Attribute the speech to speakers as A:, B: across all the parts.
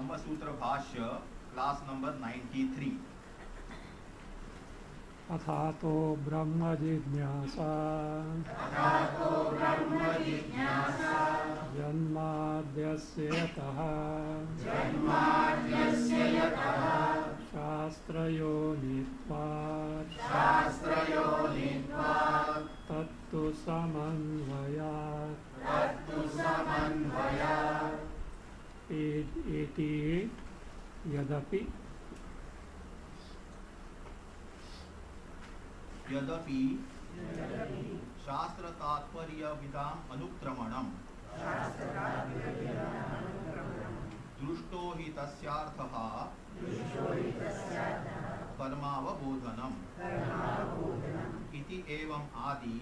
A: ब्रह्म सूत्र भाष्य class number 93।
B: अथातो ब्रह्म जिज्ञासा जन्माद्यस्य यतः शास्त्रयोनित्वात् तत्तु समन्वयात् पेज 88
A: यद्यपि शास्त्र तात्पर्य विदाम अनुक्रमणम दृष्टो हि तस्यार्थः कर्मावबोधनम इति एवं आदि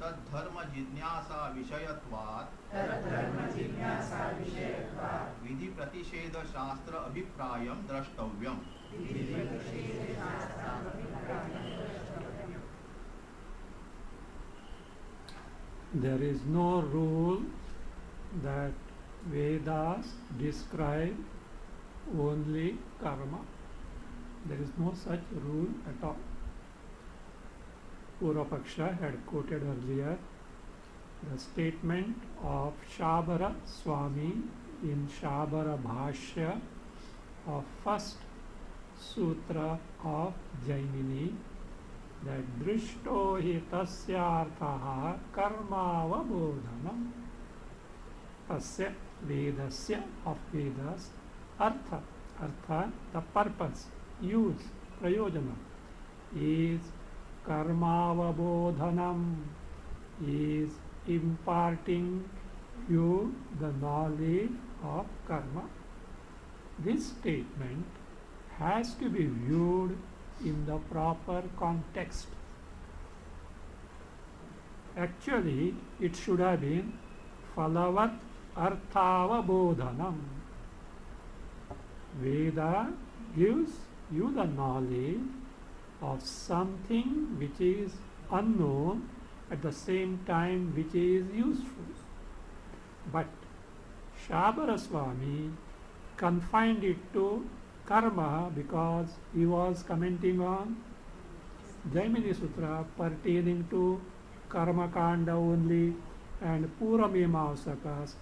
A: तद्धर्म जिज्ञासा विषयत्वात् विधि प्रतिषेध शास्त्र अभिप्रायं द्रष्टव्यम्।
B: There is no rule that Vedas describe only karma. There is no such rule at all. Purvapaksha had quoted earlier the statement of Shabara Swami in Shabara Bhashya of first sutra of Jaimini, that drishto hi tasyarthaha karmavabodhanam. Tasya vedasya of Vedas artha, the purpose, use, prayojana is karmavabodhanam, is imparting you the knowledge of karma. This statement has to be viewed in the proper context. Actually, it should have been phalavat arthavabodhanam. Veda gives you the knowledge of something which is unknown at the same time which is useful. But Shabara Swami confined it to karma because he was commenting on Jaimini Sutra pertaining to karma kanda only, and Puramimamsakas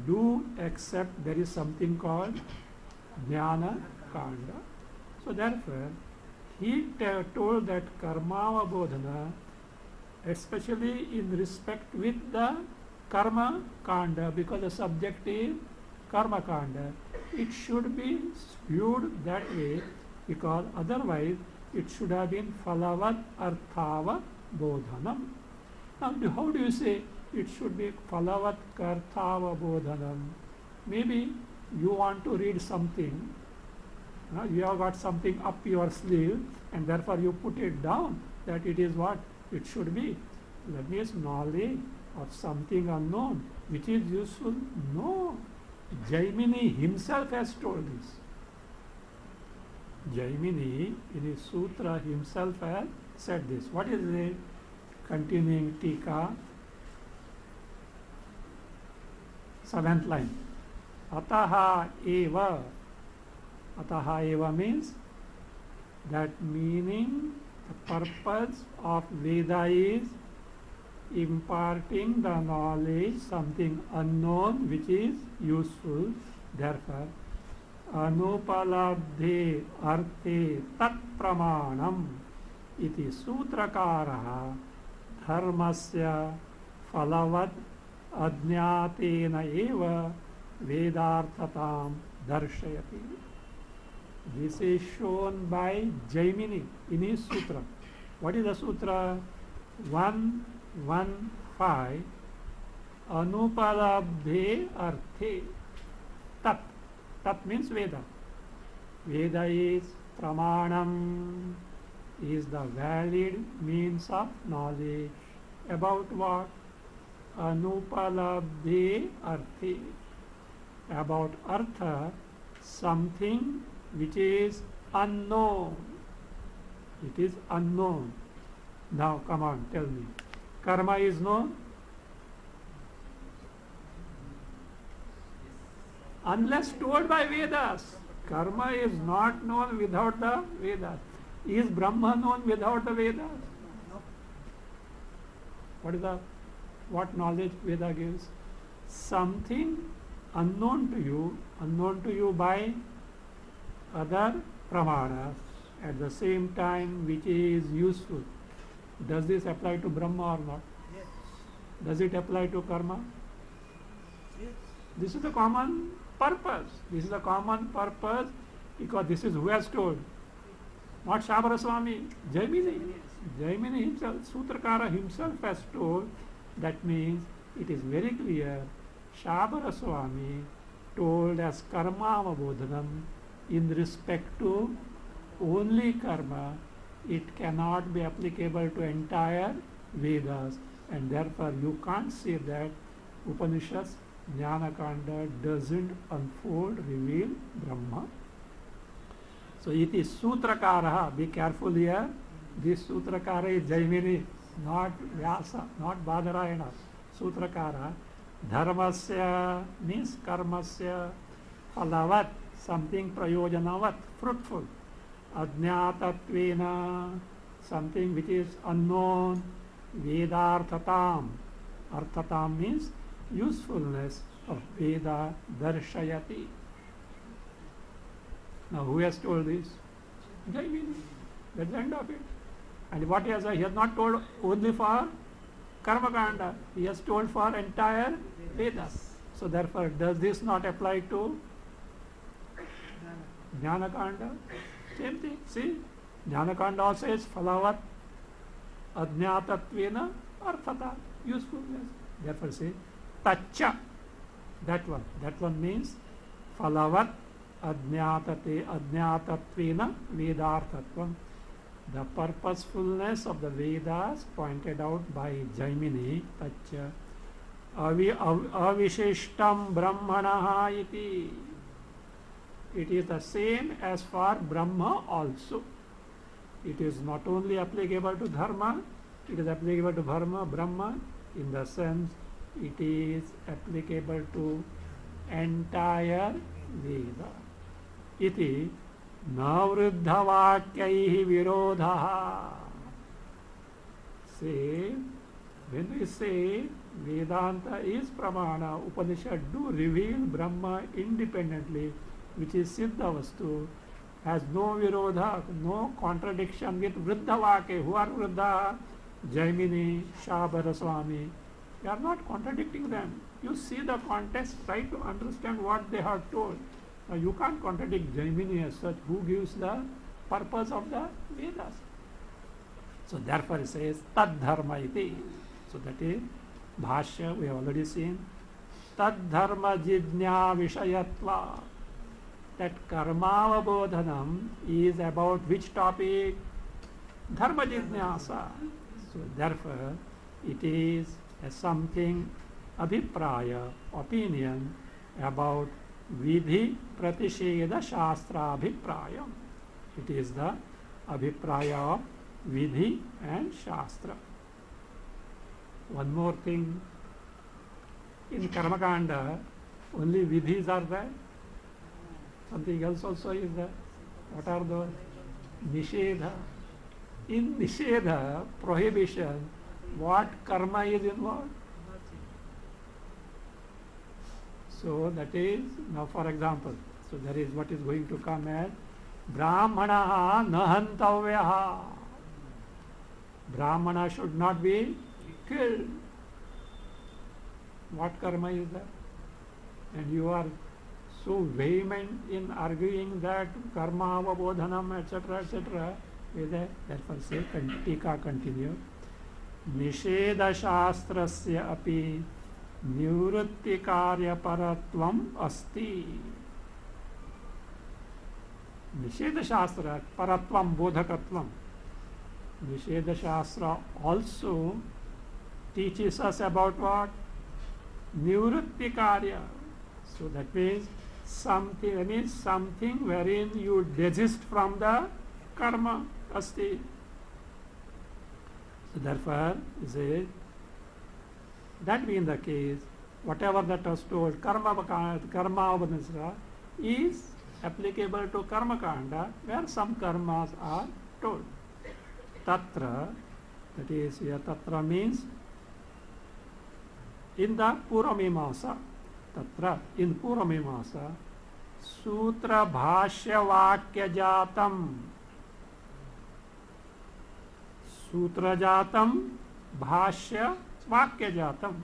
B: do accept there is something called jnana kanda. So therefore, he told that karmavabodhana, especially in respect with the karma kanda, because the subject is karma kanda, it should be viewed that way, because otherwise it should have been phalavat arthava bodhanam. Now how do you say it should be phalavat karthava bodhanam? Maybe you want to read something, you have got something up your sleeve and therefore you put it down, that it is what it should be. That means knowledge of something unknown which is useful. No. Jaimini himself has told this. Jaimini in his sutra himself has said this. What is it? Continuing Tika, 7th line. Ataha eva. Ataha eva means that meaning, the purpose of Veda is imparting the knowledge, something unknown which is useful. Therefore, anupalabdhe arte tat pramanam iti sutrakaraha dharmasya phalavat ajñātena eva vedarthatam darshayati. This is shown by Jaimini in his sutra. What is the sutra? 115. Anupalabdhe arthe tat. Tat means Veda. Veda is pramanam, is the valid means of knowledge. About what? Anupalabdhe arthe. About artha, something which is unknown. It is unknown. Now come on, tell me. Karma is known? unless told by Vedas. Karma is not known without the Vedas. Is Brahma known without the Vedas? What knowledge Veda gives? Something unknown to you by other pramanas, at the same time which is useful. Does this apply to Brahma or not?
C: Yes.
B: Does it apply to karma?
C: Yes.
B: This is the common purpose. This is the common purpose because this is who has told. Not Shabara Swami, Jaimini. Jaimini himself, Sutrakara himself has told. That means it is very clear. Shabara Swami told as karma avabodhanam in respect to only karma. It cannot be applicable to entire Vedas, and therefore you can't say that Upanishads Jnanakanda doesn't unfold, reveal Brahma. So it is Sutrakara, be careful here. This Sutrakara is Jaimini, not Vyasa, not Badarayana. Sutrakara. Dharmasya means karmasya, phalavat, something prayojanavat, fruitful. Ajñātatvena, something which is unknown. Vedarthatam, arthatam means usefulness of Veda darshayati. Now who has told this? Jaimini. That's the end of it. And what he has not told only for Karma Kanda, he has told for entire Vedas. So therefore, does this not apply to Jnana Kanda? Same thing. See, Jnana Kanda also is phalavat, ajñātatvena, arthata, usefulness. Therefore say, tacha, that one. That one means phalavat, ajñātatvena, vedarthatvam. The purposefulness of the Vedas pointed out by Jaimini, tacha, avishishtam brahmanaha iti. It is the same as for Brahma also. It is not only applicable to Dharma, it is applicable to Brahma in the sense it is applicable to entire Veda. Iti navruddhavakyaihi virodha. Say, when we say Vedanta is pramana, Upanishad do reveal Brahma independently, which is Siddha Vastu, has no virodha, no contradiction with Vriddhavake. Who are Vriddha? Jaimini, Shabara Swami. They are not contradicting them. You see the context, try to understand what they have told. Now you can't contradict Jaimini as such, who gives the purpose of the Vedas. So therefore it says Tad Dharma iti. So that is Bhashya, we have already seen. Tad Dharma Jidnya Vishayatva. That Karmavabodhanam is about which topic? Dharma Jidnyasa. So therefore it is a something abhipraya, opinion about Vidhi Pratisheda Shastra Abhiprayam. It is the abhipraya of Vidhi and Shastra. One more thing, in Karmakanda only Vidhis are there. Something else also is there. What are those? Nishedha. In Nishedha, prohibition, what karma is involved? So that is, now for example, so there is what is going to come as Brahmanaha nahantavyaha. Brahmana should not be killed. What karma is that? And you are so vehement in arguing that karma avabodhanam, etc., etc. Therefore say, Tika continue. Nisheda shastrasya api nivrutti karya paratvam asti. Nisheda shastra paratvam bodhakatvam. Nisheda shastra also teaches us about what? Nivrutti karya. So that means something wherein you desist from the karma asti. So therefore, say, that being the case, whatever that was told, karma is applicable to karma kanda where some karmas are told. Tatra, that is here tatra means in the Puramimamsa, tatra in Puramimamsa, sutra bhashya vakya jatam, sutra jatam bhashya vakya jatam.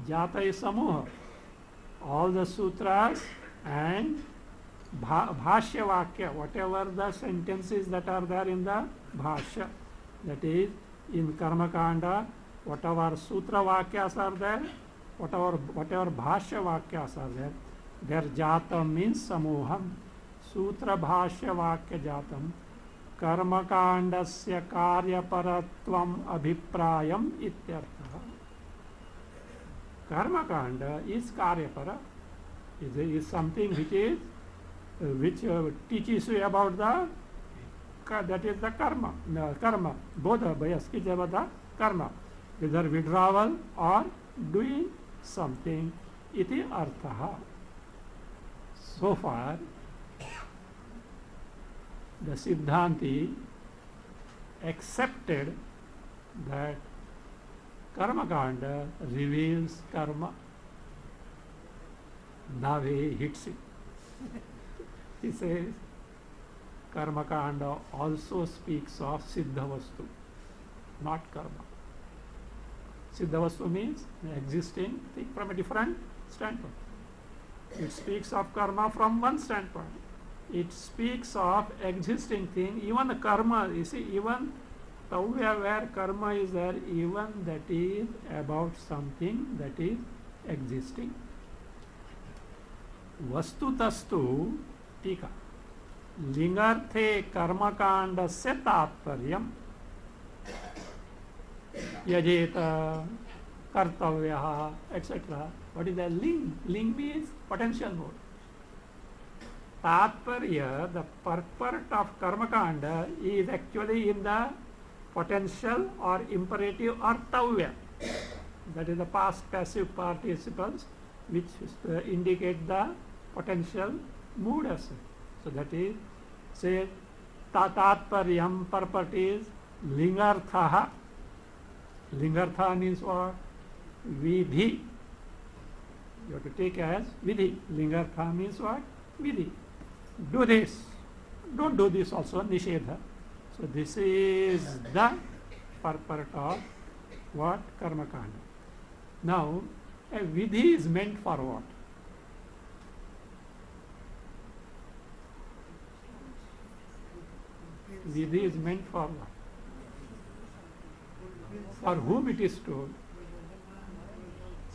B: Jata is samuha, all the sutras and bhashya vakya, whatever the sentences that are there in the bhashya, that is in karma kanda, whatever sutra vakyas are there, whatever bhashya vakyas are there, their jatam means samuham. Sutra bhashya vakya jatam karma kandasya karya paratvam abhiprayam ityartha. Karma kanda is karyapara, is something which teaches you about the, that is the karma, bodha, bhayaskit the karma, whether withdrawal or doing something, iti arthaha. So far, the Siddhanti accepted that karma kanda reveals karma. Now he hits it. He says karma kanda also speaks of siddha vastu, not karma. Siddha vastu means existing thing from a different standpoint. It speaks of karma from one standpoint. It speaks of existing thing, even the karma, you see, even where karma is there, even that is about something that is existing. Vastu tastu, tika, lingarthe karmakandasya tatparyam, yajeta, kartavyaha, etc. What is the ling? Ling means potential mode. Tatparya, the purport of karmakanda, is actually in the potential or imperative or tavya. That is the past passive participles which indicate the potential mood as such. So that is, say, tatparyam, purport is lingarthaha. Lingartha means what? Vidhi. You have to take as vidhi. Lingartha means what? Vidhi. Do this. Don't do this also, nishedha. So this is the purport of what? Karma kanda. Now, a vidhi is meant for what? Vidhi is meant for what? For whom it is told?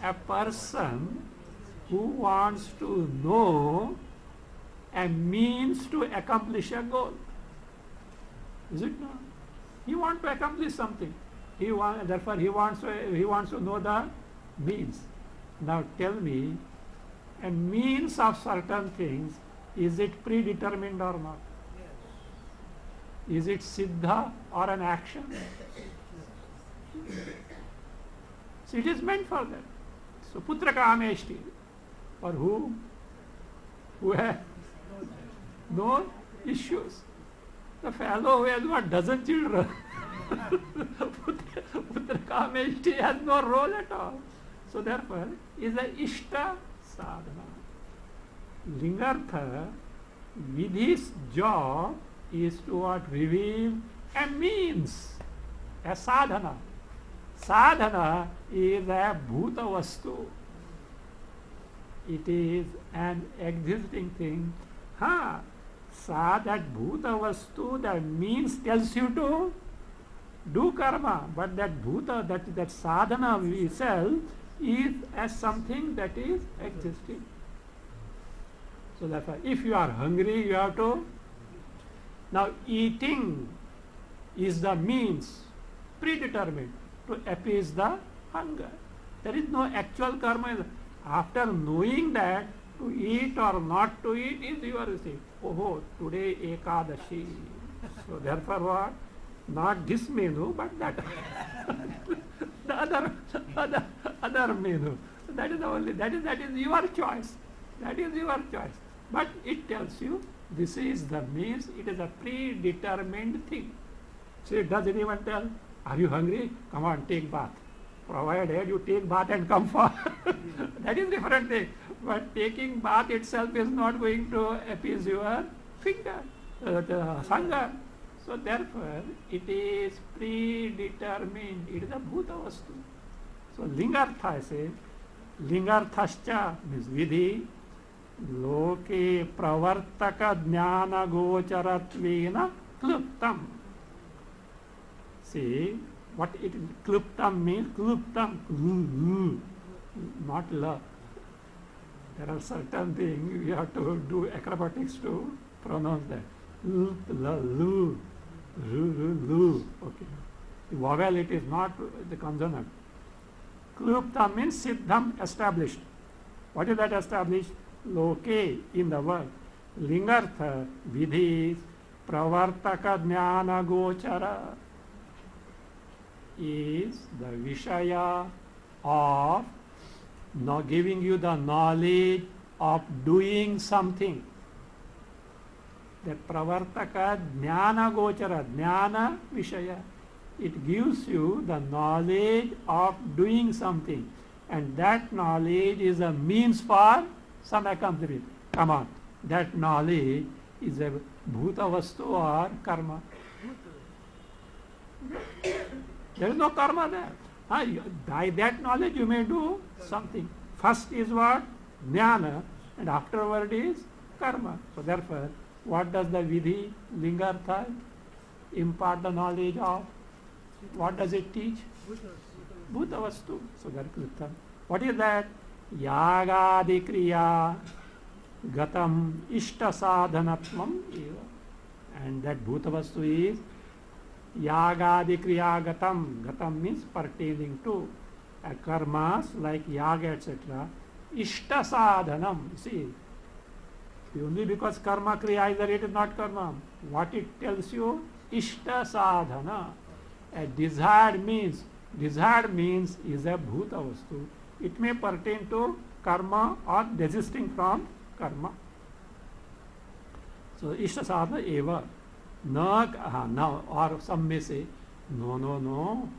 B: A person who wants to know a means to accomplish a goal. Is it not? He wants to accomplish something. Therefore, he wants to know the means. Now tell me, a means of certain things, is it predetermined or not? Is it siddha or an action? So it is meant for that. So putra kameshti, for whom? Who has no issues. The fellow who has got dozen children, putra kameshti has no role at all. So therefore, is a ishta sadhana. Lingartha, vidhi's job is to what? Reveal a means, a sadhana. Sadhana is a bhuta vastu. It is an existing thing. That bhuta vastu, that means tells you to do karma, but that bhuta, that sadhana itself is as something that is existing. So therefore, if you are hungry, you have to. Now eating is the means, predetermined, to appease the hunger. There is no actual karma. After knowing that, to eat or not to eat is your thing. Oh, today Ekadashi. So therefore what? Not this menu, but that. the other menu. That is the only, that is your choice. That is your choice. But it tells you this is the means, it is a predetermined thing. So does anyone tell, are you hungry? Come on, take bath. Provided you take bath and come for. That is different thing. But taking bath itself is not going to appease your finger, the hunger. So therefore, it is predetermined. It is a bhuta vastu. So lingartha I say, lingarthascha means vidhi, loke pravartaka jnana gocharatvena kluptam. See, what it kluptam means, kluptam, not la. There are certain things you have to do acrobatics to pronounce that. Lu, lu. Okay. The vowel, it is not the consonant. Kluptam means siddham, established. What is that established? Loke, in the world. Lingartha, vidhi, pravartaka jnana gochara, is the vishaya of now giving you the knowledge of doing something. That pravartaka jnana gochara, jnana vishaya. It gives you the knowledge of doing something, and that knowledge is a means for some accomplishment. Come on, that knowledge is a bhuta vastu or karma. There is no karma there. By that knowledge you may do something. First is what? Jnana, and afterward is karma. So therefore, what does the vidhi, lingartha, impart the knowledge of? What does it teach? Bhuta vastu. So that is the what is that? Yagadi kriya gatam ishta sadhanatvam eva. And that bhuta vastu is yagadi kriya gatam. Gatam means pertaining to karmas like yaga, etc. Ishta sadhanam. See, only because karma kriya is there, it is not karma. What it tells you? Ishta sadhana. A desired means is a bhuta vastu. It may pertain to karma or desisting from karma. So ishta sadhana eva. Now, or some may say, no.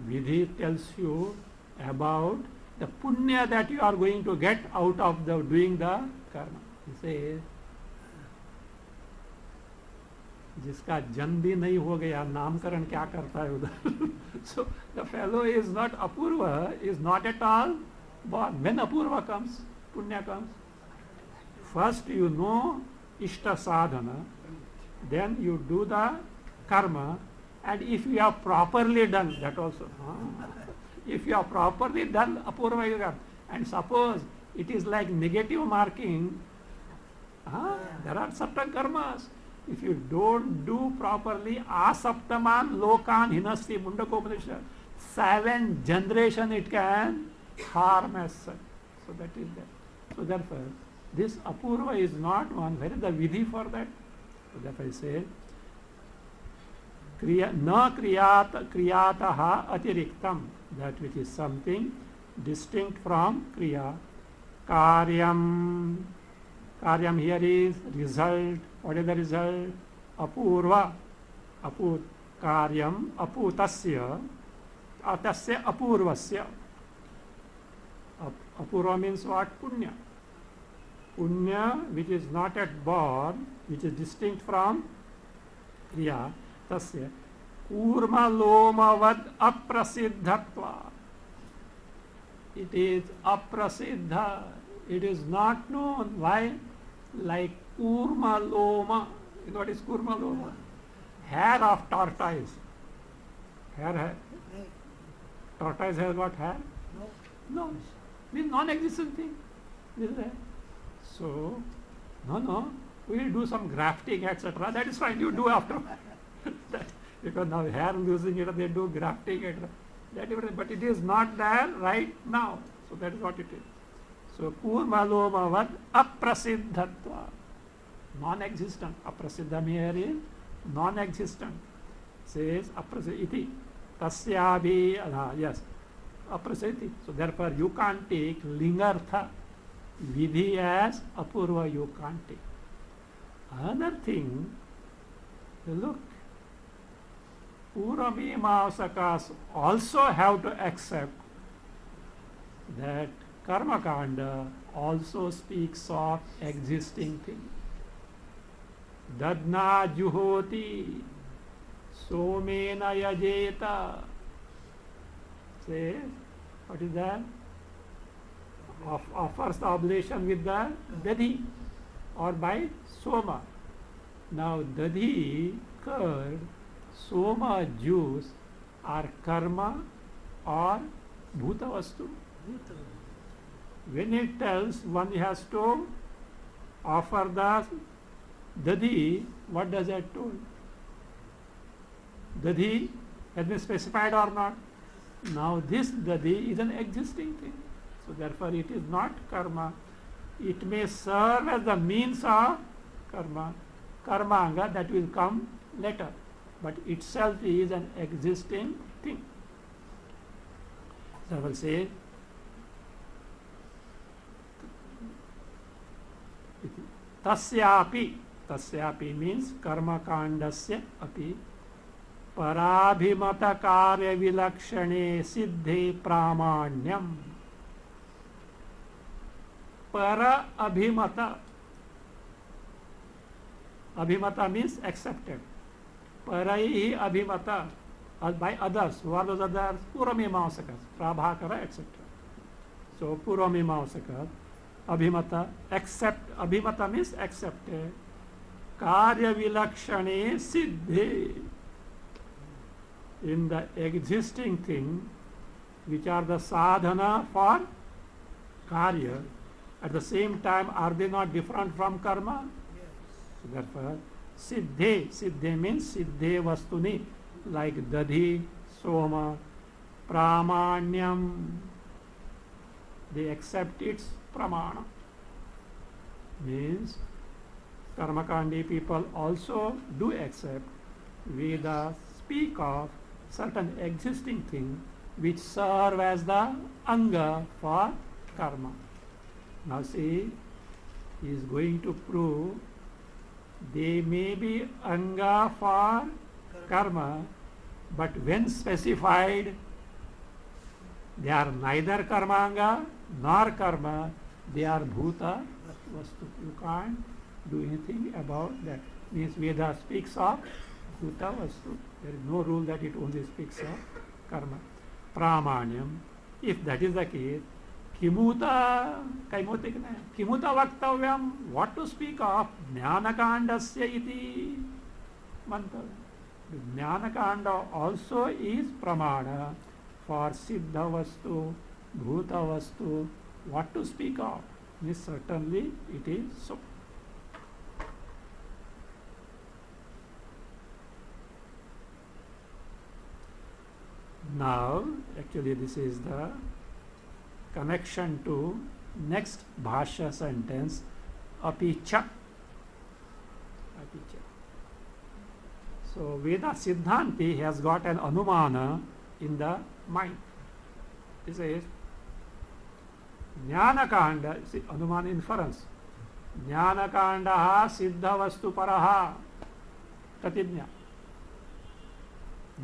B: Vidhi tells you about the punya that you are going to get out of the doing the karma. He says, जिसका जन्म भी नहीं हो गया, नामकरण क्या करता है उधर. So the fellow is not apurva, is not at all born. When apurva comes, punya comes. First you know ishta sadhana, then you do the karma, and if you have properly done that also. If you have properly done apurva yoga, and suppose it is like negative marking, there are certain karmas. If you don't do properly, asaptaman lokan hinasti mundakopanishad, 7 generation it can harm as such. So that is that. So therefore, this apurva is not one. Where is the vidhi for that? So therefore I say, na kriyataha atiriktam, that which is something distinct from kriya. Karyam here is result. What is the result? Apurva. Karyam aputasya. Atasya apurvasya. Apurva means what? Punya. Punya which is not at born, which is distinct from kriya. Tasya kurma lomavad aprasiddhatva. It is aprasiddha. It is not known. Why? Like kurma loma. You know what is kurma loma? Hair of tortoise. Hair. Tortoise has got hair? No. Means non-existent thing. Is there? So, no. We will do some grafting, etc. That is fine. You do after. Because now hair losing it, they do grafting, etc. That is, but it is not there right now. So that is what it is. So kurma loma vad aprasiddhatva. Non-existent. Aprasiddham here is non-existent. Says aprasiddhiti. Tasyabi, yes. aprasati. So therefore you can't take lingartha vidhi as apurva, you can't take. Another thing, look, Puramimamsakas also have to accept that Karma Kanda also speaks of existing things. Dadna juhoti somena yajeta. Say, what is that? Offers the oblation with the dadhi or by soma. Now dadhi, curd, soma, juice are karma or bhuta vastu. When it tells one has to offer the dadhi, what does that told? Dadhi has been specified or not? Now this dadhi is an existing thing. So therefore it is not karma. It may serve as the means of karma. Karmanga that will come later. But itself is an existing thing. So I will say, tasyapi means karma kandasya api parabhimata karya vilakshane siddhe pramanyam. Para abhimata. Abhimata means accepted. Paraihi abhimata, by others. Who are those others? Puramimamsakas, Prabhakara, etc. So Puramimamsakas, abhimata, accept. Abhimata means accepted. Karya vilakshane siddhe. In the existing thing, which are the sadhana for karya, at the same time, are they not different from karma? So therefore, siddhe means siddhe vastuni, like dadhi, soma, pramanyam. They accept its pramana. Means karmakandi people also do accept. Vedas speak of certain existing thing which serve as the anga for karma. Now see, he is going to prove they may be anga for karma, but when specified, they are neither karmanga nor karma, they are bhuta vastu. You can't do anything about that. Means Veda speaks of bhuta vastu. There is no rule that it only speaks of karma. Pramanyam. If that is the case, kimuta vaktavyam, what to speak of? Jnanakandasya iti mantra. The Jnanakanda also is pramana for siddha vastu, bhuta vastu. What to speak of? Means certainly it is so. Now, actually this is the connection to next bhashya sentence, apicha. Apicha. So Veda Siddhanti has got an anumana in the mind. He says, Jnanakanda, see, anumana inference. Jnanakandaha siddha vastu paraha pratijna.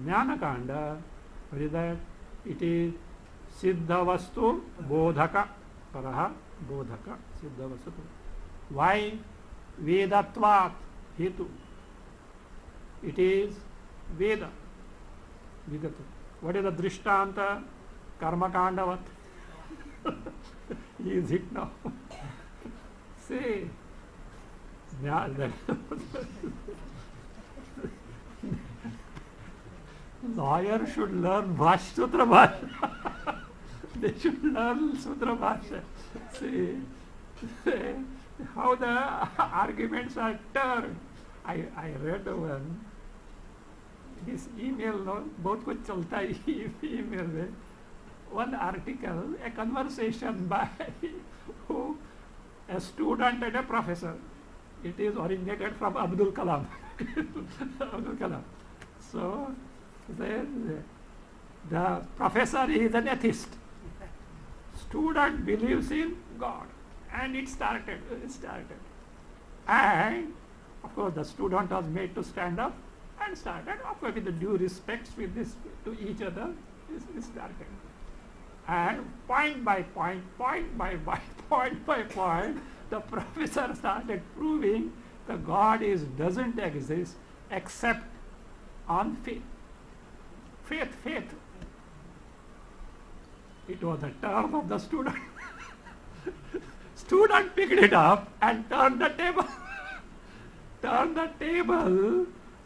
B: Jnanakanda, what is that? It is siddha vastu bodhaka. Paraha bodhaka. Siddha vastu. Why? Vedatvat hetu. It is Veda. Vidatu. What is the drishtanta? Karma kandavat. He is hit now. See. Lawyer should learn Sutra Bhasha. They should learn Sutra Bhasha. See how the arguments are turned. I read one. His email, no, बहुत कुछ चलता है email में. One article, a conversation by who, a student and a professor. It is originated from Abdul Kalam. Abdul Kalam. So, there, The professor is an atheist. Student believes in God, and it started. And of course, the student was made to stand up and started. Of course, with the due respects with this to each other, it started. And point by point, the professor started proving the God doesn't exist except on faith. Faith. It was the turn of the student. Student picked it up and turned the table.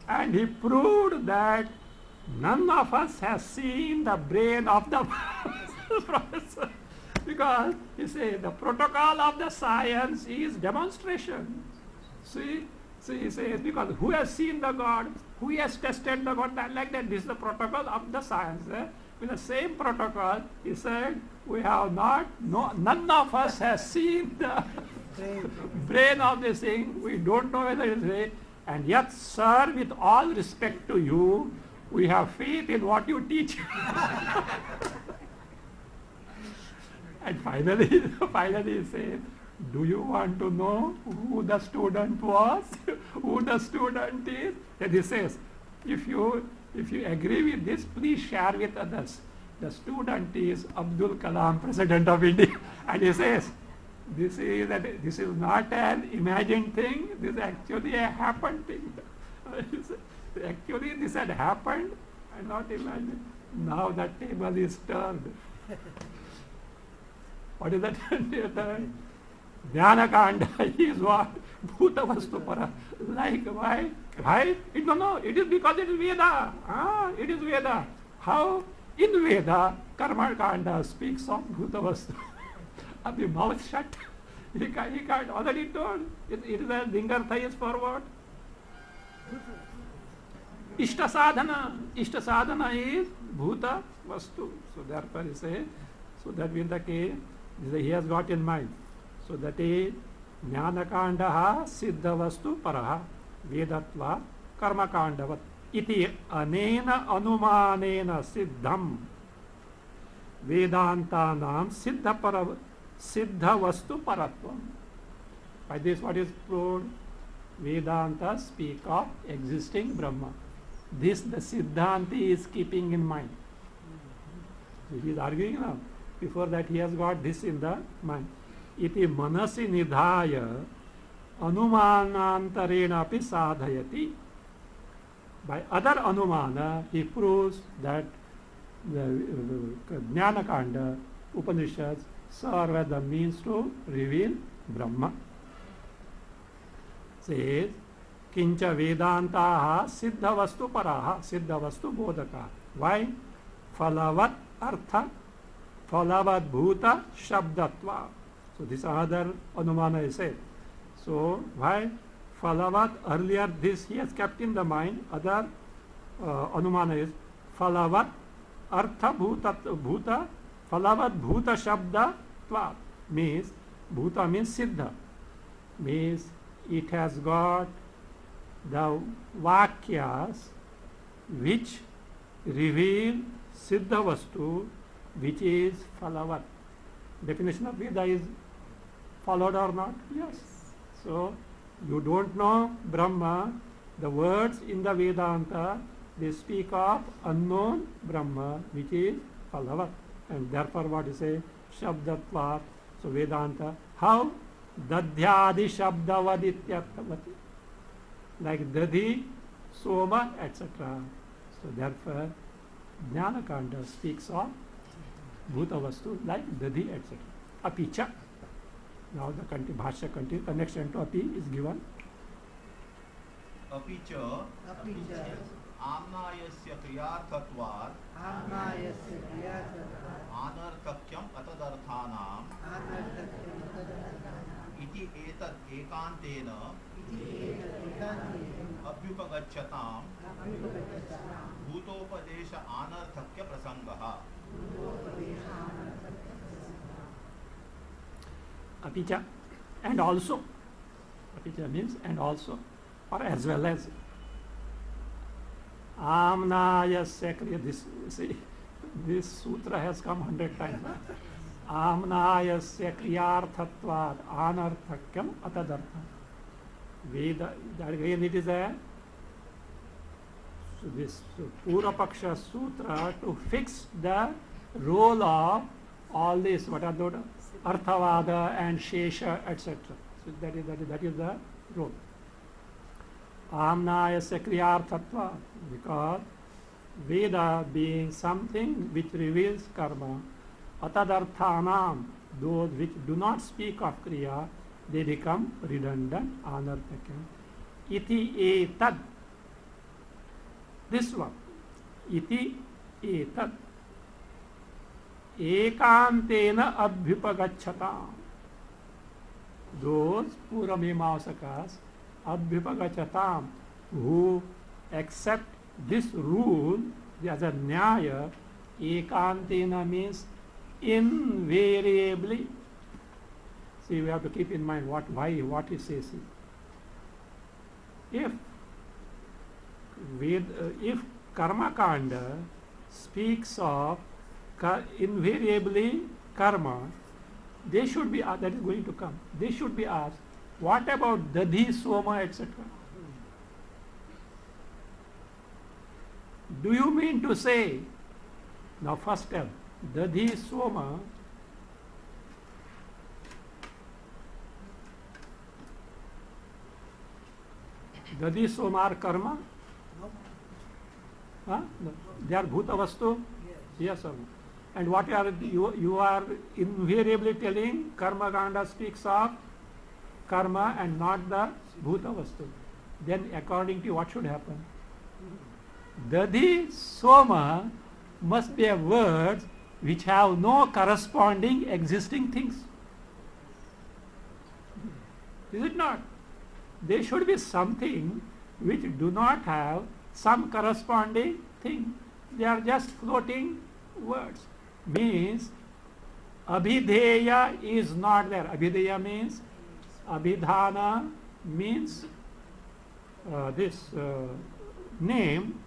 B: And he proved that none of us has seen the brain of the professor. Because he said the protocol of the science is demonstration. See, he says, because who has seen the God? Who has tested the God? Like that, this is the protocol of the science. With the same protocol, he said, we have none of us has seen the brain of this thing. We don't know whether it is real. And yet, sir, with all respect to you, we have faith in what you teach. And finally he said, do you want to know who the student was? Who the student is? And he says, if you agree with this, please share with others. The student is Abdul Kalam, President of India. And he says, this is not an imagined thing, this is actually a happened thing. Actually this had happened and not imagined. Now the table is turned. What is that? Jnana-kanda is what? Bhuta vastu para. Like why? Why? No, it is because it is Veda. It is Veda. How? In Veda, Karma-kanda speaks of Bhuta vastu. Of the mouth shut. He can't already told. It is a Lingartha is for what? Ishta sadhana is Bhuta vastu. So therefore he says, so that will the case, he has got in mind. So that is Jnana-kanda siddha vastu paraha vedatva karma-kandavat iti anena anumanena siddham vedantanam siddha vastu paratvam. By this what is proved? Vedanta speak of existing Brahma. This the Siddhanti is keeping in mind. So he is arguing now. Before that he has got this in the mind. Iti manasi nidhaya anumanantarena api sadhayati. By other anumana he proves that the Jnana-kanda Upanishads serve as the means to reveal Brahma. Says kincha vedantaha siddha vastu paraha siddha vastu bodhaka. Why? Phalavat artha phalavat bhuta shabdatva. So this another anumana is said. So why? Phalavat, earlier this he has kept in the mind. Other anumana is phalavat artha bhuta phalavat bhuta shabdatva. Means bhuta means siddha. Means it has got the vakyas which reveal siddha vastu, which is phalavat. Definition of Veda is followed or not? Yes. So you don't know Brahma. The words in the Vedanta, they speak of unknown Brahma, which is phalavat. And therefore what you say? Shabdatvat. So Vedanta. How? Dadhyadi shabdavadityarthavati. Like Dadhi, Soma, etc. So therefore Jnana-kanda speaks of Bhuta vastu like Dadhi, etc. Apicha. Now the Bhashya continues. Connection to Api is given.
A: Apicha amnayasya kriyarthatvat anarthakyam atadarthanam iti etad ekantena abhyupagacchatam bhutopadesha anarthakya prasangaha.
B: Apicha, and also. Apicha means and also, or as well as. Amnayasya kriya. This see, This sutra has come 100 times. Amnayasya kriyarthatvad anarthakyam atadartham. Veda, again it is a so this Purapaksha Sutra to fix the role of all this, what are those? Arthavada and Shesha, etc. So that is the role. Amnayasya kriyarthatva, because Veda being something which reveals karma, atadarthanam, those which do not speak of kriya, they become redundant, anarthakam. Iti etad, this one, iti etad, ekantena abhyupagachatam. Those Puramimausakas, abhyupagachatam, who accept this rule as a nyaya, ekantena means invariably. See, we have to keep in mind what he says. If Karma Kanda speaks of invariably karma, they should be that is going to come. They should be asked, what about Dadhi, Soma, etc.? Do you mean to say, now first tell, Dadhi, Soma, Dadhi, Soma are karma?
C: No.
B: Huh? No. They are bhuta vastu?
C: Yes.
B: Yes or no? And what you are invariably telling, Karma Kanda speaks of karma and not the bhuta vastu. Then according to you, what should happen? Dadhi, Soma must be a words which have no corresponding existing things. Is it not? There should be something which do not have some corresponding thing. They are just floating words. Means abhidheya is not there. Abhidheya means abhidhana means name.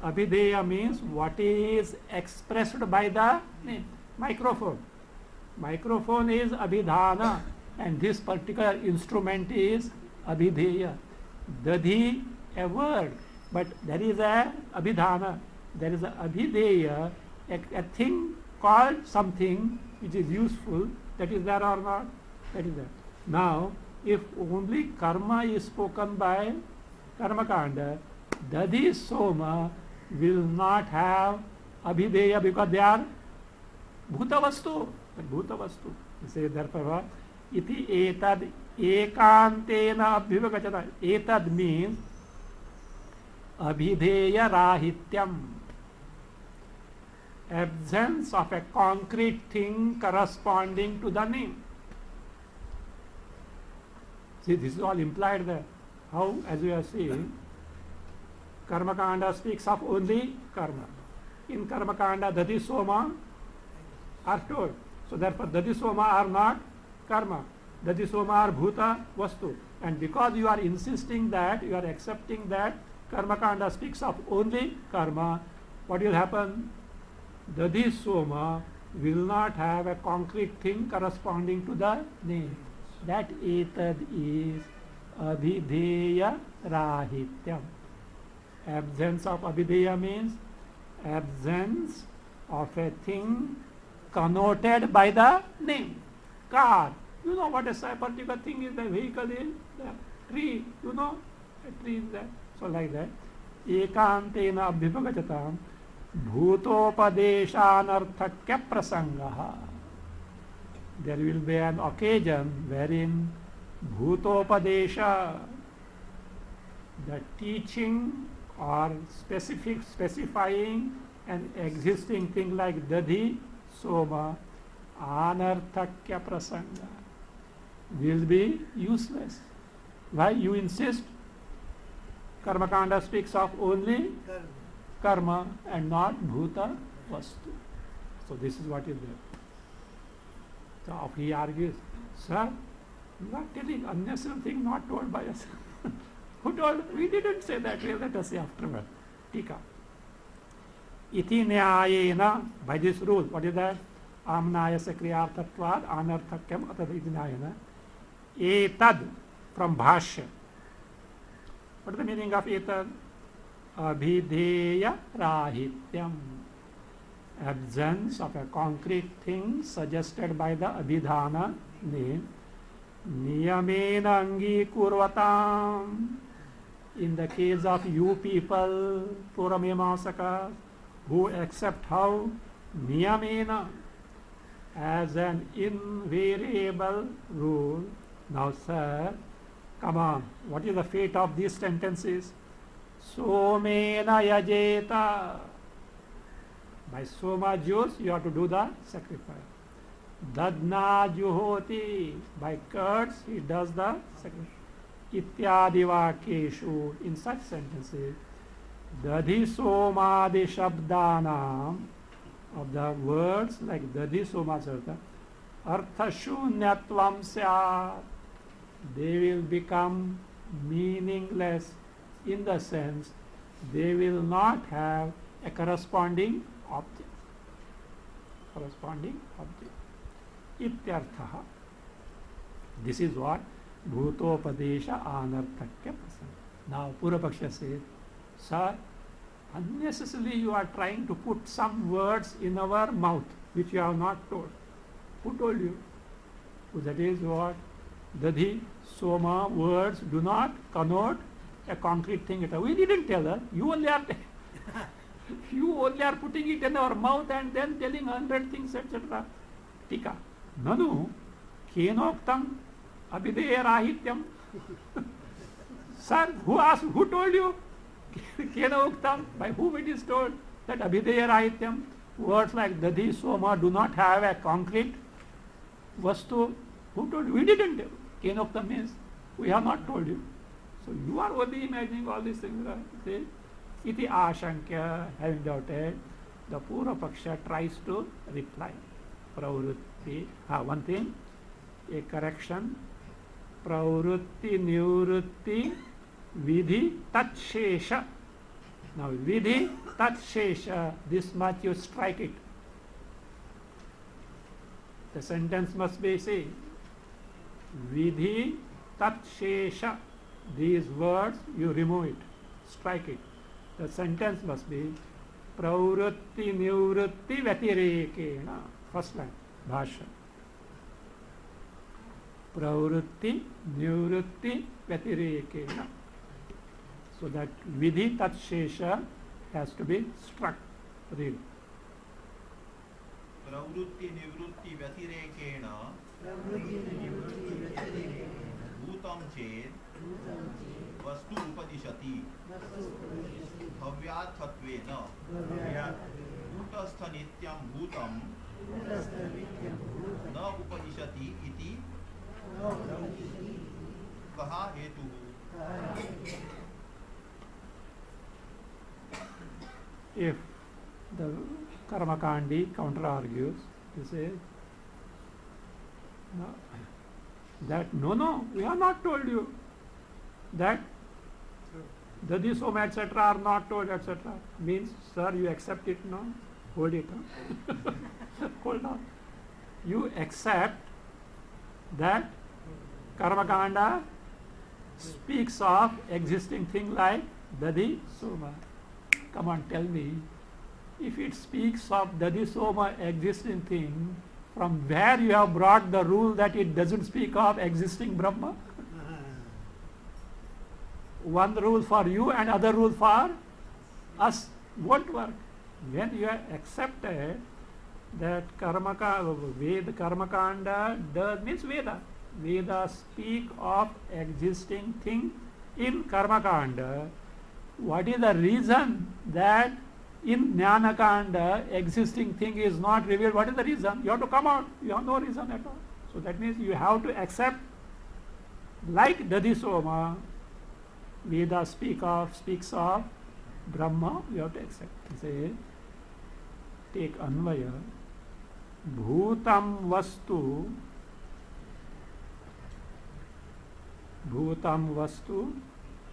B: Abhideya means what is expressed by the name. Microphone. Microphone is abhidhana, and this particular instrument is abhideya. Dadhi, a word, but there is a abhidhana. There is a abhideya, a thing called something which is useful. That is there or not? That is there. Now, if only karma is spoken by Karma Kanda, Dadhi, Soma will not have abhideya because they are bhuta vastu. Bhuta vastu. You say therefore, iti etad ekantena abhyuvagachata. Etad means abhideya rahityam. Absence of a concrete thing corresponding to the name. See, this is all implied there. How, as we are seeing, Karma Kanda speaks of only karma. In Karma Kanda, Dadhi, Soma are told. So therefore, Dadhi, Soma are not karma. Dadhi, Soma are bhuta vastu. And because you are insisting that, you are accepting that Karma Kanda speaks of only karma, what will happen? Dadhi, Soma will not have a concrete thing corresponding to the name. That etad is abhideya rahityam. Absence of abhideya means absence of a thing connoted by the name. Car, you know what a particular thing is, the vehicle is, the tree, you know, a tree is there. So like that. Ekantena abhivagachatam bhutopadeshanarthakya prasangaha. There will be an occasion wherein bhutopadesha, the teaching or specifying an existing thing like Dadhi, Soma, anarthakya prasanga, will be useless. Why you insist? Karma Kanda speaks of only karma and not bhuta vastu. So this is what is there. So he argues, sir, you are telling unnecessary thing not told by us. Who told? We didn't say that. Let us say afterward. Tika. iti nyayena, by this rule. What is that? Amnayasya kriyarthatvad anarthakyam atad iti nyayena. Etad, from bhashya. What is the meaning of etad? Abhideya rahityam. Absence of a concrete thing suggested by the abhidhana name. Niyamena angikurvatam. In the case of you people, Puramimamsakas, who accept how? Niyamena, as an invariable rule. Now, sir, come on, what is the fate of these sentences? Somena yajeta. By soma juice, you have to do the sacrifice. Dadna juhoti. By curds, he does the sacrifice. Ityadi vakeshu. In such sentences, dadhi somadi shabdanam, of the words like dadhi soma sarta, arthashunyatvam syat, they will become meaningless in the sense they will not have a corresponding object. Corresponding object. Ityarthaha. This is what Bhutopadesha Anarthakya Prasanga. Now Purvapaksha says, sir, unnecessarily you are trying to put some words in our mouth which you have not told. Who told you? So that is what Dadhi, Soma words do not connote a concrete thing at all. We didn't tell her. You only are putting it in our mouth and then telling 100 things, etc. Tika. Nanu kenoktam abhideya rahityam. Sir, who asked? Who told you? Kenoktam. By whom it is told that abhideya rahityam? Words like Dadhi, Soma do not have a concrete vastu. Who told you? We didn't tell. Kenoktam means we have not told you. So you are only imagining all these things. Right? Iti ashankya, having doubted, the Purvapaksha tries to reply. Pravrutti. One thing, a correction. Pravrutti, nivrutti, vidhi, tatshesha. Now vidhi, tatshesha, this much you strike it. The sentence must be, say, vidhi, tatshesha. These words, you remove it, strike it. The sentence must be pravrutti nivrutti vyatirekena. First line, bhasha. Pravrutti nivrutti vyatirekena. So that vidhi tatshesha has to be struck. Read.
A: Pravrutti nivrutti vyatirekena bhutam ched vastu upadishati bhavyathatvena bhutastha nityam bhutam na upadishati iti kaha hetuhu.
B: If the Karmakandi counter argues, he says that no, we have not told you that Dadhi, Soma, etc. are not told, etc. Means, sir, you accept it now? Hold it. Huh? Hold on. You accept that Karmakanda speaks of existing thing like Dadhi, Soma. Come on, tell me. If it speaks of Dadhi, Soma, existing thing, from where you have brought the rule that it doesn't speak of existing Brahma? One rule for you and other rule for us won't work. When you have accepted that Karmakanda does means Veda. Veda speak of existing thing in Karmakanda. What is the reason that in Jnanakanda existing thing is not revealed? What is the reason? You have to come out. You have no reason at all. So that means you have to accept, like Dadhi Soma, Veda speaks of Brahma, you have to accept. Say, take Anvaya, Bhutam Vastu,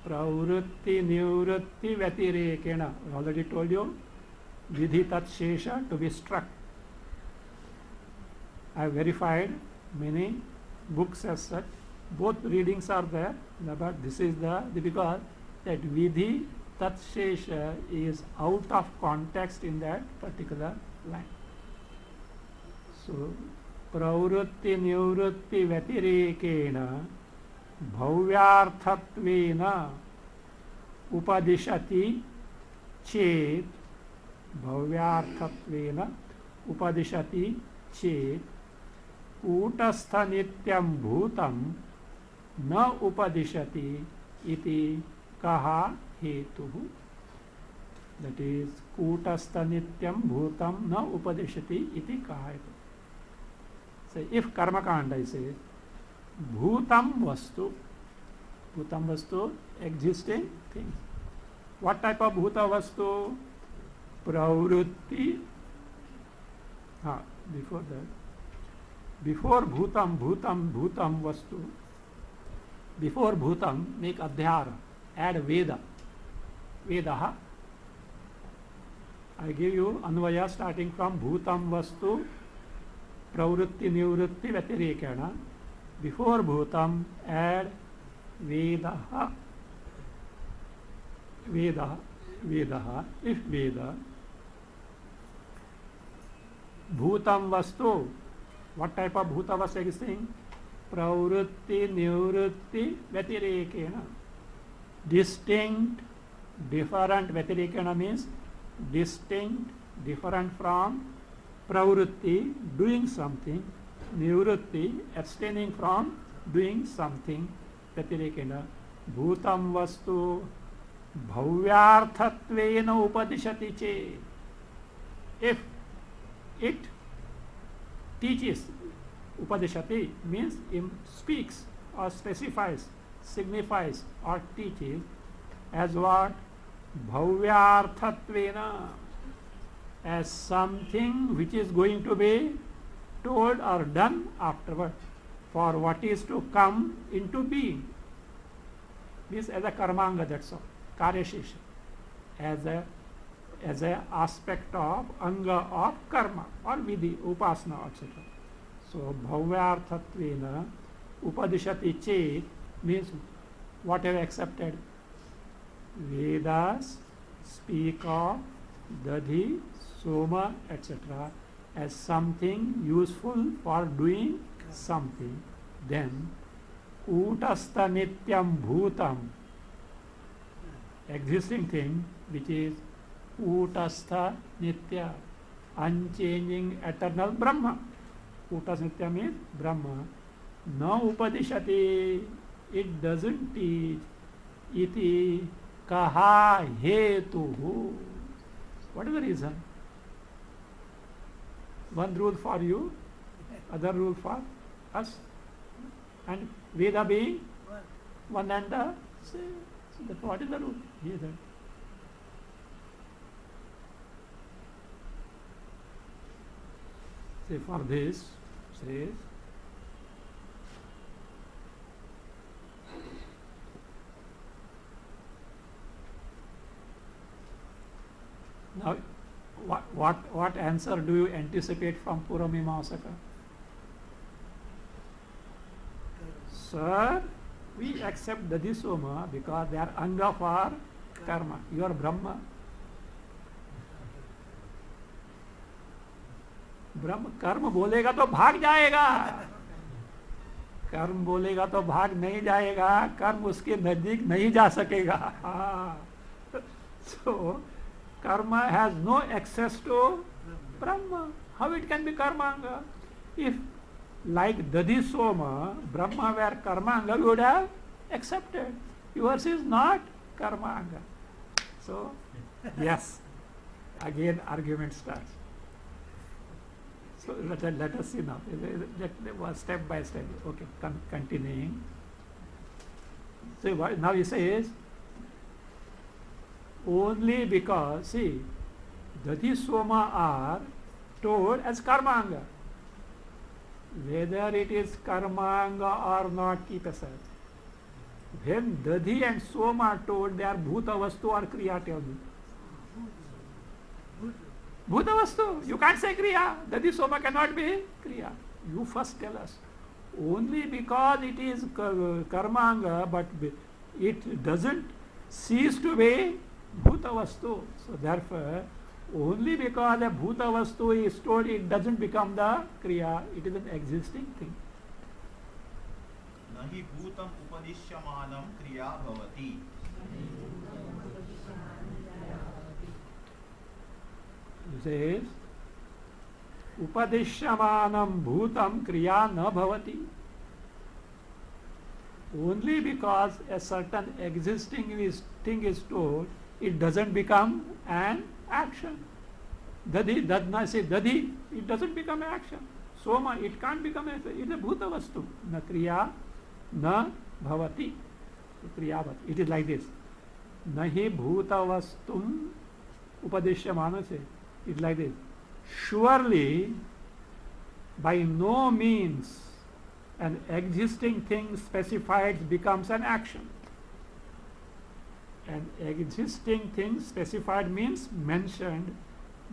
B: Pravrutti Nivrutti Vyatirekena. I already told you, vidhi tat shesha to be struck. I have verified many books as such. Both readings are there, but this is the because that vidhi tat shesha is out of context in that particular line. So, pravrutti nivrutti vyatirekena bhavyarthatvena upadishati chet bhavyarthatvena upadishati chet कूटस्थ नित्यं भूतं न उपदिशति इति कहा हेतुः. That is, कूटस्थ नित्यं भूतं न उपदिशति इति कहा हेतुः. So if कर्मकांड says bhutam vastu existing thing. What type of bhuta vastu? Pravrutti. Before that, before bhutam vastu, before bhutam make adhyara, add veda, vedaha. I give you anvaya starting from bhutam vastu pravrutti nivrutti vyatirekena. Before bhutam add vedaha, vedaha, if veda. Bhutam vastu, what type of bhuta vastu is saying? Pravrutti nivrutti vyatirekena. Distinct, different. Vyatirekena means distinct, different from pravrutti, doing something. Nivrutti, abstaining from doing something. Vyatirekena. Bhutam vastu bhavyarthatvena upadishati che. If it teaches, upadishati means speaks or specifies, signifies or teaches as what? Bhavyarthatvena, as something which is going to be told or done afterward, for what is to come into being. This as a karmanga, that's all. Karyashesha, as a aspect of anga of karma or vidhi, upasana, etc. So bhavyarthatvena upadishati chet means what have accepted. Vedas speak of dadhi, soma, etc. as something useful for doing something. Then utastha nityam bhutam, existing thing which is utastha nitya, unchanging eternal Brahma. Utastha nitya means Brahma. Na upadishati, it doesn't teach. Iti kaha hetuhu. What is the reason? One rule for you, other rule for us, and Veda being one and the same. So that what is the rule? Here that. Say for this, says now what answer do you anticipate from Puramimamsaka? Sir, we accept Dadhisoma because they are anga for karma. You are Brahma. ब्रह्म कर्म बोलेगा तो भाग जाएगा, कर्म बोलेगा तो भाग नहीं जाएगा, कर्म उसके नजदीक नहीं जा सकेगा. So karma has no access to Brahma. How it can be karmanga? If like Dadhisoma, Brahma were karmanga, we would have accepted. Yours is not karmanga. So yes, again argument starts. So let us see now. Step by step. Okay, continuing. So now he says, only because, see, Dadhisoma are told as karmanga. Whether it is karmanga or not, keep aside. When Dadhi and Soma are told, they are bhuta vastu or kriya, tell me. Bhuta vastu. You can't say kriya. Dadi soma cannot be kriya. You first tell us. Only because it is karmanga, but it doesn't cease to be bhuta vastu. So therefore, only because a bhuta vastu is stored, it doesn't become the kriya. It is an existing thing.
A: Nahi bhutam upadishyamanam kriya bhavati.
B: It says, upadishyamanam bhutam kriya na bhavati. Only because a certain existing thing is told, it doesn't become an action. Dadi, dadna say dadi, it doesn't become an action. Soma, it can't become an action. It is a bhuta vastu. Na kriya, na bhavati. Kriya bhavati. It is like this. Nahi bhuta vastum upadishyamana say. It's like this. Surely, by no means, an existing thing specified becomes an action. An existing thing specified means mentioned.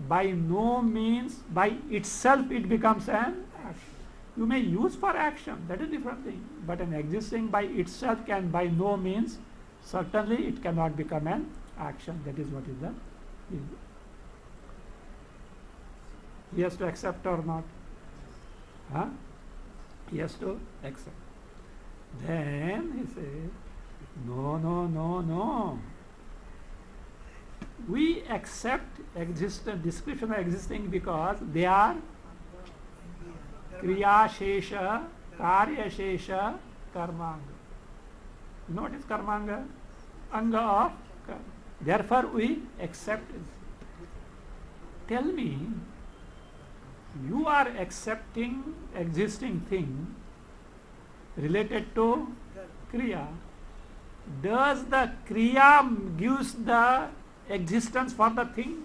B: By no means, by itself it becomes an action. You may use for action, that is a different thing. But an existing by itself can by no means, certainly it cannot become an action. That is what is the issue. He has to accept or not? Huh? He has to accept. Then he says, no, no, no, no. We accept description of existing because they are kriya shesha, karya shesha, karmanga. You know what is karmanga? Anga of karma. Therefore we accept it. Tell me, you are accepting existing thing related to kriya. Does the kriya gives the existence for the thing?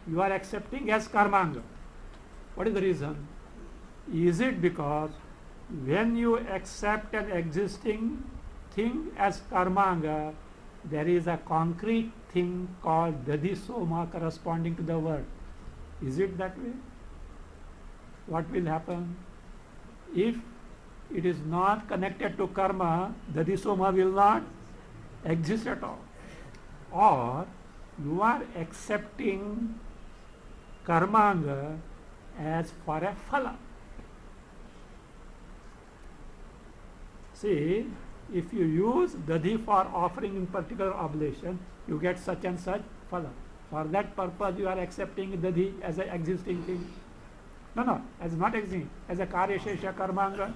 B: You are accepting as karmanga. What is the reason? Is it because when you accept an existing thing as karmanga, there is a concrete thing called dadi soma corresponding to the word? Is it that way? What will happen? If it is not connected to karma, dadi soma will not exist at all. Or you are accepting karmanga as for a phala. See, if you use dadi for offering in particular oblation, you get such and such phala. For that purpose, you are accepting dadi as an existing thing. No, as not existing, as a karya shesha karmanga.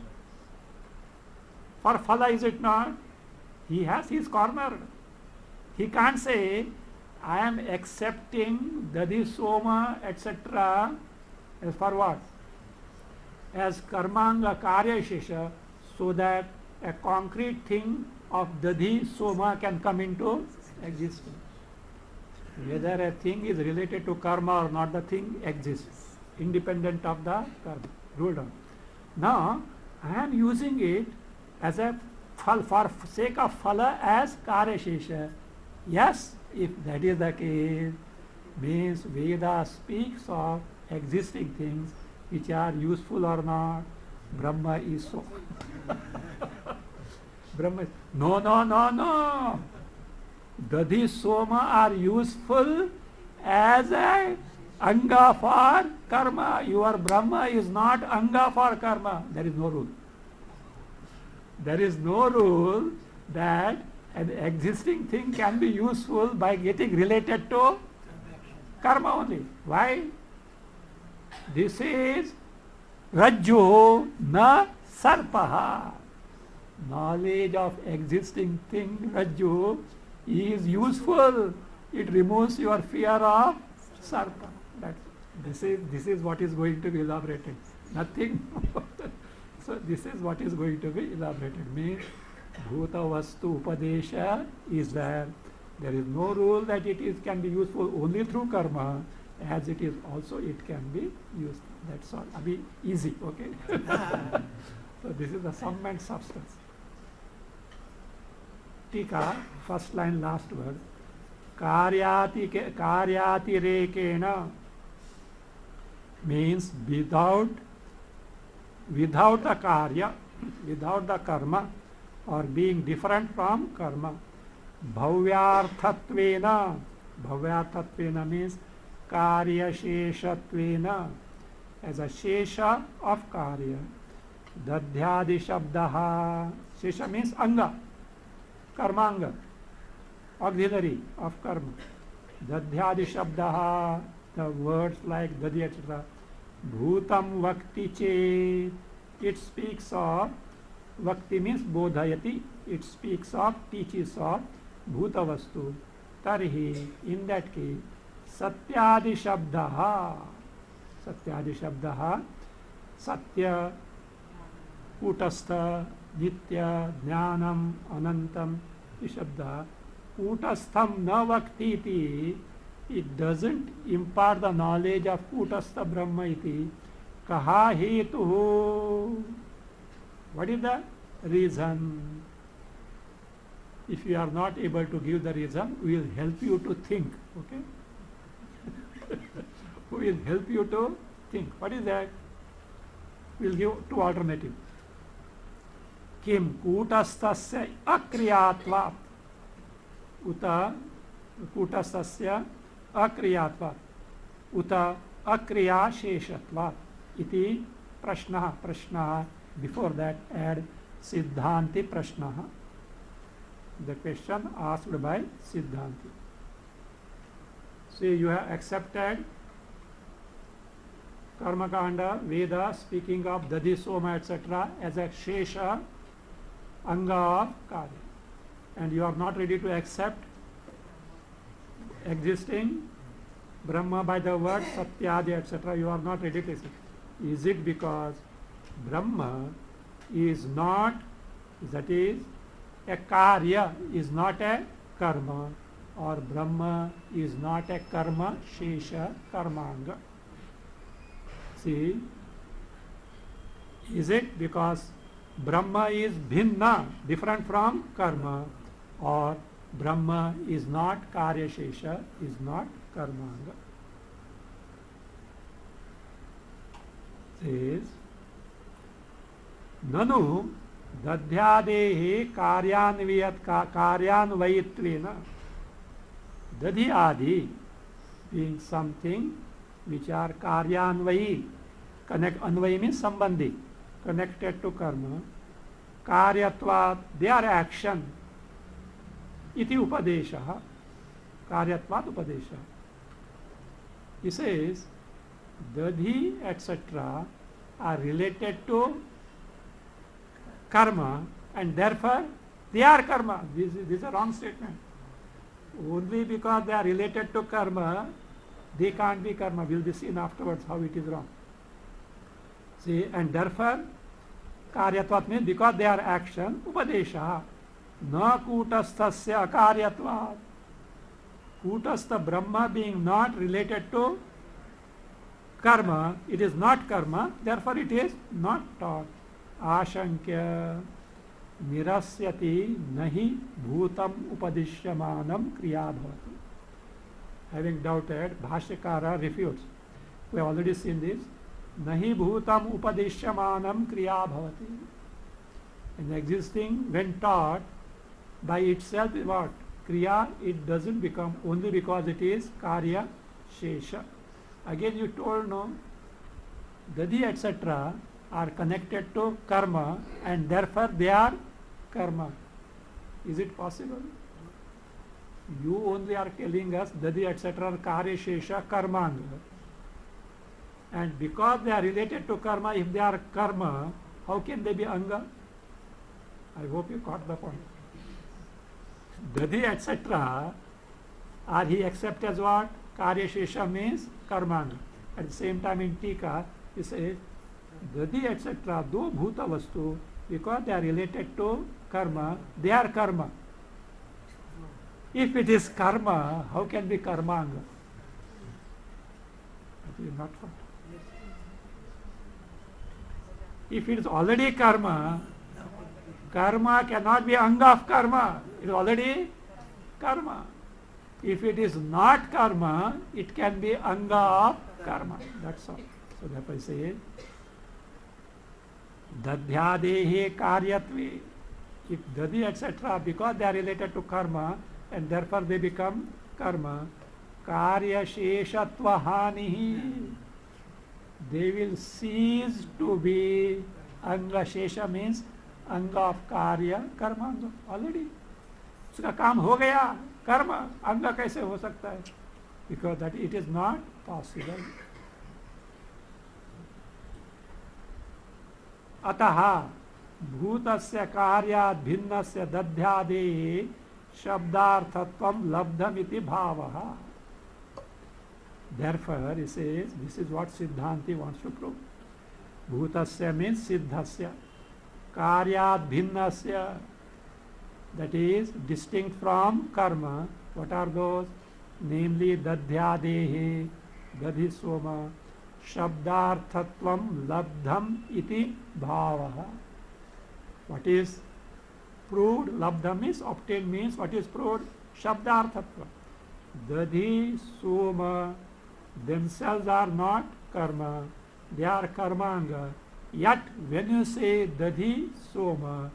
B: For phala, is it not? He has his cornered. He can't say, I am accepting dadi soma, etc. as for what? As karmanga karya shesha, so that a concrete thing of dadi soma can come into existence. Whether a thing is related to karma or not, the thing exists, independent of the karma. Rule down. Now, I am using it as a for sake of phala as karya shesha. Yes, if that is the case, means Veda speaks of existing things which are useful or not. Brahma is so. Brahma is, no. Dadi soma are useful as a anga for karma. Your Brahma is not anga for karma. There is no rule. There is no rule that an existing thing can be useful by getting related to karma only. Why? This is Rajju na sarpaha. Knowledge of existing thing, Rajju, is useful. It removes your fear of sarpa. This is what is going to be elaborated. Nothing. So this is what is going to be elaborated. Means bhuta vastu upadesha is there. There is no rule that it can be useful only through karma, as it is also it can be used. That's all. Abhi easy, okay? So this is the sum and substance. Tika, first line, last word. कार्यातिरेकेण means without the karya, without the karma, or being different from karma. Bhavyarthatvena, bhavyarthatvena means karya sheshatvena, as a shesha of karya. Dadhyadi shabdaha, shesha means anga, karmanga, auxiliary of karma. Dadhyadi shabdaha, the words like dadi etc. Bhutam vakti chet, it speaks of, vakti means bodhayati, it speaks of, teaches of bhuta vastu. Tarhi, in that case, satyadi shabdaha, satyadi shabdaha, satya, kutastha, nitya, jnanam, anantam, shabda, kutastham na vakti iti, it doesn't impart the knowledge of kutastha brahma iti, kaha hetuhu. What is the reason? If you are not able to give the reason, we will help you to think. Okay? We will help you to think. What is that? We will give two alternatives. Kim kutasthasya akriyatvat uta kutasthasya akriyatvat uta akriya sheshatvat iti prashnaha. Before that, add siddhanti prashnaha. The question asked by siddhanti. See, you have accepted Karma Kanda, Veda speaking of Dadi Soma etc. as a shesha anga of karya, and you are not ready to accept existing Brahma by the word Satyadi etc. You are not ready to accept. Is it because Brahma is not, that is, a karya, is not a karma, or Brahma is not a karma shesha karmanga? See, is it because Brahma is bhinna, different from karma, or Brahma is not karya shesha, is not karmanga? Says, nanu dadhyadehe karyanvayitvena, dadhi adi being something which are karyanvayi, connect, anvayi means sambandhi, connected to karma, karyatvat, their action, iti upadesha, karyatvat upadesha. He says, dadhi etc. are related to karma, and therefore they are karma. This is a wrong statement. Only because they are related to karma, they can't be karma. Will be seen afterwards how it is wrong. See, and therefore karyatvat means because they are action, upadesha. Na kutasthasya akaryatvat. Kutastha Brahma being not related to karma, it is not karma, therefore it is not taught. Ashankya nirasyati nahi bhutam upadishyamanam kriya bhavati. Having doubted, Bhashyakara refutes. We have already seen this. Nahi bhutam upadishyamanam kriya bhavati. And existing, when taught, by itself is what? Kriya, it doesn't become, only because it is karya shesha. Again you told, no, dadi etc. are connected to karma, and therefore they are karma. Is it possible? You only are telling us dadi etc. are karya shesha karmanga. And because they are related to karma, if they are karma, how can they be anga? I hope you caught the point. Dadi etc. are he accept as what? Karya shesha means karmanga. At the same time in Tika, he says, dadi etc. do bhuta vastu, because they are related to karma, they are karma. If it is karma, how can be karmanga? That is not what. If it is already karma, karma cannot be anga of karma. It is already karma. If it is not karma, it can be anga of karma. That's all. So therefore I say, dadhyadehe karyatve. If dadi etc., because they are related to karma and therefore they become karma, karya sheshatva hanihi. They will cease to be anga. Shesha means anga of karya, karma anga already. उसका काम हो गया, कर्म अंग कैसे हो सकता है? Because that it is not possible. अतः भूतस्य कार्यात् भिन्नस्य दध्यादेः शब्दार्थत्वं लब्धमिति भावः. Therefore, he says, this is what Siddhanti wants to prove. Bhutasya means siddhasya. Karyat bhinnasya, that is distinct from karma. What are those? Namely, dadhyadehe, dadhi soma, shabdarthatvam labdham iti bhavaha. What is proved? Labdham is obtained, means what is proved? Shabdarthatva. Dadhi soma themselves are not karma, they are karmanga. Yet when you say dadhi soma,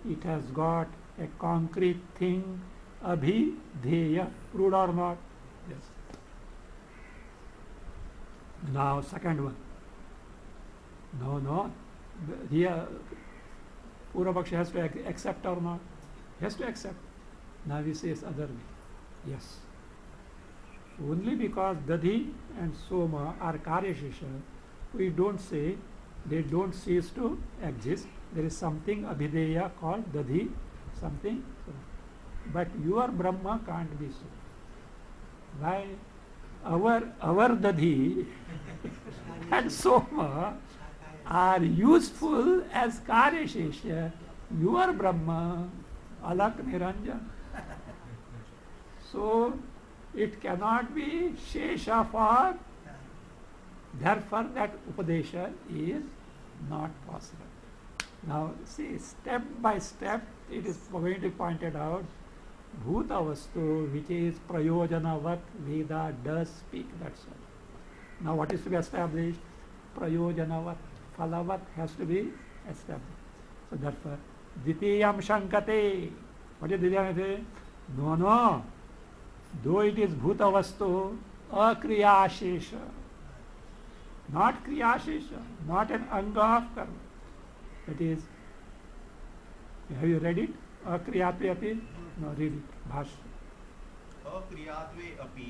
B: it has got a concrete thing, abhidheya, proved or not? Yes. Now second one. No. Here Puravaksha has to accept or not? He has to accept. Now he says other way. Yes. Only because dadhi and soma are karyashesha, we don't say they don't cease to exist. There is something abhideya called dadhi, something. But your Brahma can't be so. Why? Our dadhi and soma are useful as karyashesha. Your Brahma, alak niranjan. So it cannot be shesha for, therefore that upadesha is not possible. Now see, step by step it is going to be pointed out. Bhuta vastu, which is prayojanavat, Veda does speak, that's all. Now what is to be established? Prayojanavat, phalavat has to be established. So therefore, ditiyam shankate. What is ditiyam? No. Though it is bhuta vastu, akriyashesha, not kriyashesha, not an anga of karma. That is, have you read it? Akriyatve api? No, read it. Bhashya.
A: अक्रियात्वे अपि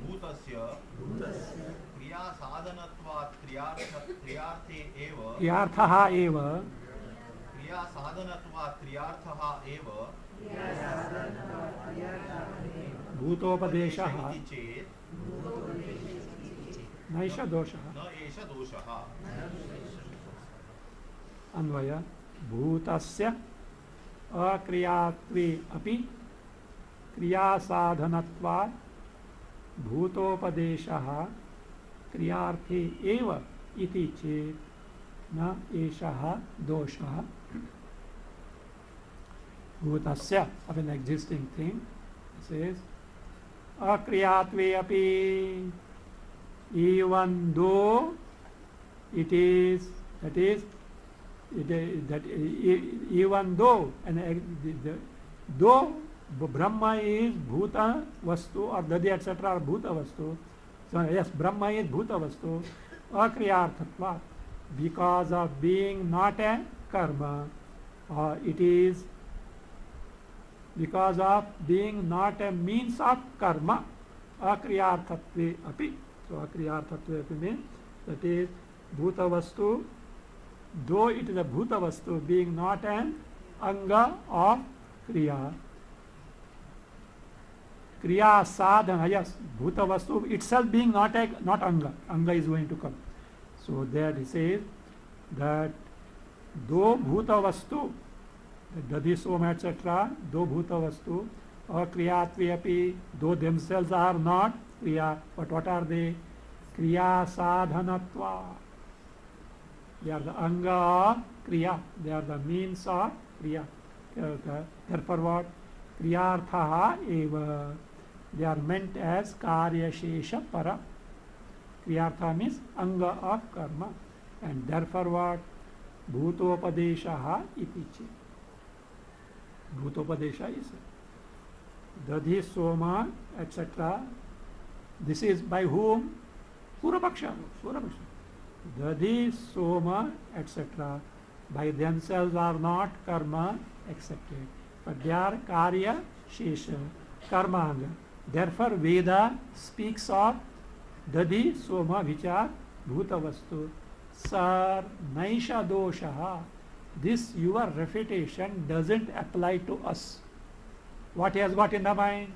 A: भूतस्य क्रिया साधनत्वात् क्रियार्थे एव
B: क्रियार्थः एव
A: क्रिया साधनत्वात् क्रियार्थः एव
B: भूतोपदेशः
A: इति चेत्
B: नैष दोषः.
A: न एष दोषः.
B: अन्वय भूतस्य अक्रियात्वे अपि क्रियासाधनत्वात् भूतोपदेशः क्रियार्थे एव इति चेत् न एषः दोषः. Bhutasya, of an existing thing, says akriyatve api, even though it is, even though, and though Brahma is bhuta vastu or dadi etc. are bhuta vastu, so yes, Brahma is bhuta vastu, akriyarthatva, because of being not a karma, it is because of being not a means of karma, akriyarthatve api. So akriyarthatve api means that is bhuta vastu, though it is a bhuta vastu, being not an anga of kriya. Kriya sadhana, yes, bhuta vastu itself being not anga. Anga is going to come. So there he says that though bhuta vastu, dadi soma etc., though bhuta vastu, akriyatve api, though themselves are not kriya, but what are they? Kriya sadhanatva. They are the anga of kriya. They are the means of kriya. Therefore what? Kriyartha eva. They are meant as Karya Shesha Para. Kriyartha means Anga of karma. And therefore what? Bhutopadeshaha iti che. Bhutopadesha is Dadhi Soma, etc. This is by whom? Purapaksha. Dadhi Soma, etc. By themselves are not karma accepted, but they are Karya Shesha, Karma Anga. Therefore Veda speaks of Dadhi Soma, which are Bhutavastu. Sar Naisha Doshaha. This your refutation doesn't apply to us. What he has got in the mind?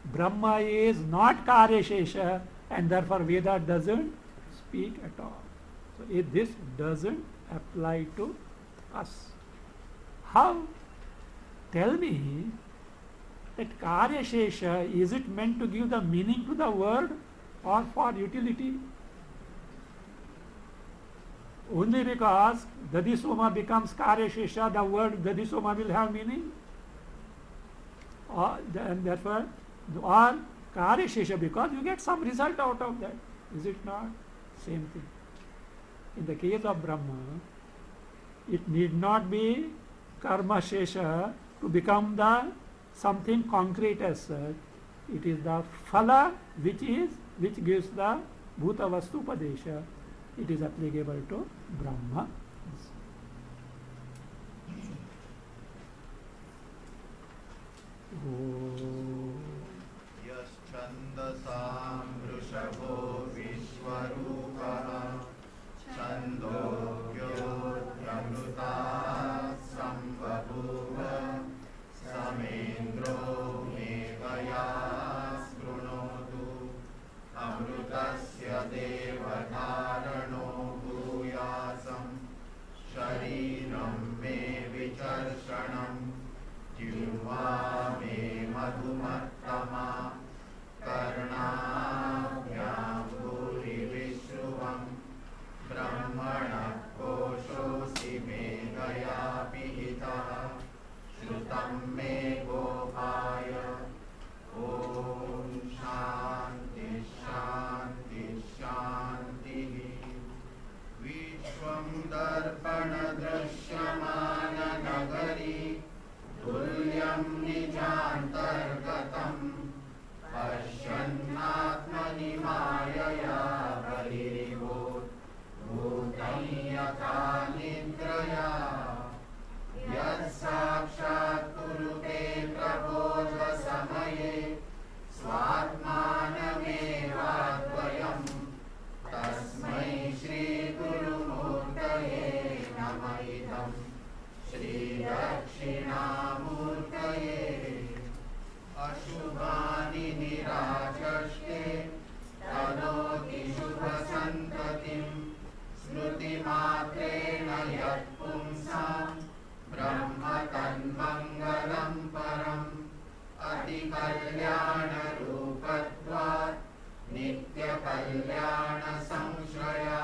B: Brahma is not Karyashesha, and therefore Veda doesn't speak at all. So this doesn't apply to us. How? Tell me that Karyashesha, is it meant to give the meaning to the word or for utility? Only because Dadhi Soma becomes Karyashesha, the word Dadhi Soma will have meaning. And therefore, or Karyashesha, because you get some result out of that. Is it not? Same thing. In the case of Brahma, it need not be Karma Shesha to become the something concrete as such. It is the Phala which gives the Bhuta Vastu Padesha. It is applicable to Brahma.
A: Yaschandasam Vrishabho Vishwarupah Chandogyotyamruta Sambhavuva Samendro Megaya Skrunotu Amrutasya Devatarano Bhuyasam Shariram Me Vicharshanam Jiva Me Madhumattama Karnabhyam Bhuri Vishruvam Brahmana Koshosi Me Gaya Pihita Shrutam Me Gopaya Om Shanti Shanti Shanti Vishwam Darpana Drishyamana Nagari Tulyam Nijantargatam Pashyannatmani Mayaya Bariribhut Bhutam Yatha Nidraya Yad Sakshat Kurute Prabodha Samaye Swatmanamevadvayam Tasmai Shri Guru Murtaye Namayidam Shri Dakshinamurtaye Ashubhani Nirachashte Tanoti Shubha Santatim Smruti Matrena Yat Pumsam Brahma Tanmangalam Param Ati Kalyana Rupatvat Nitya Kalyana Samshraya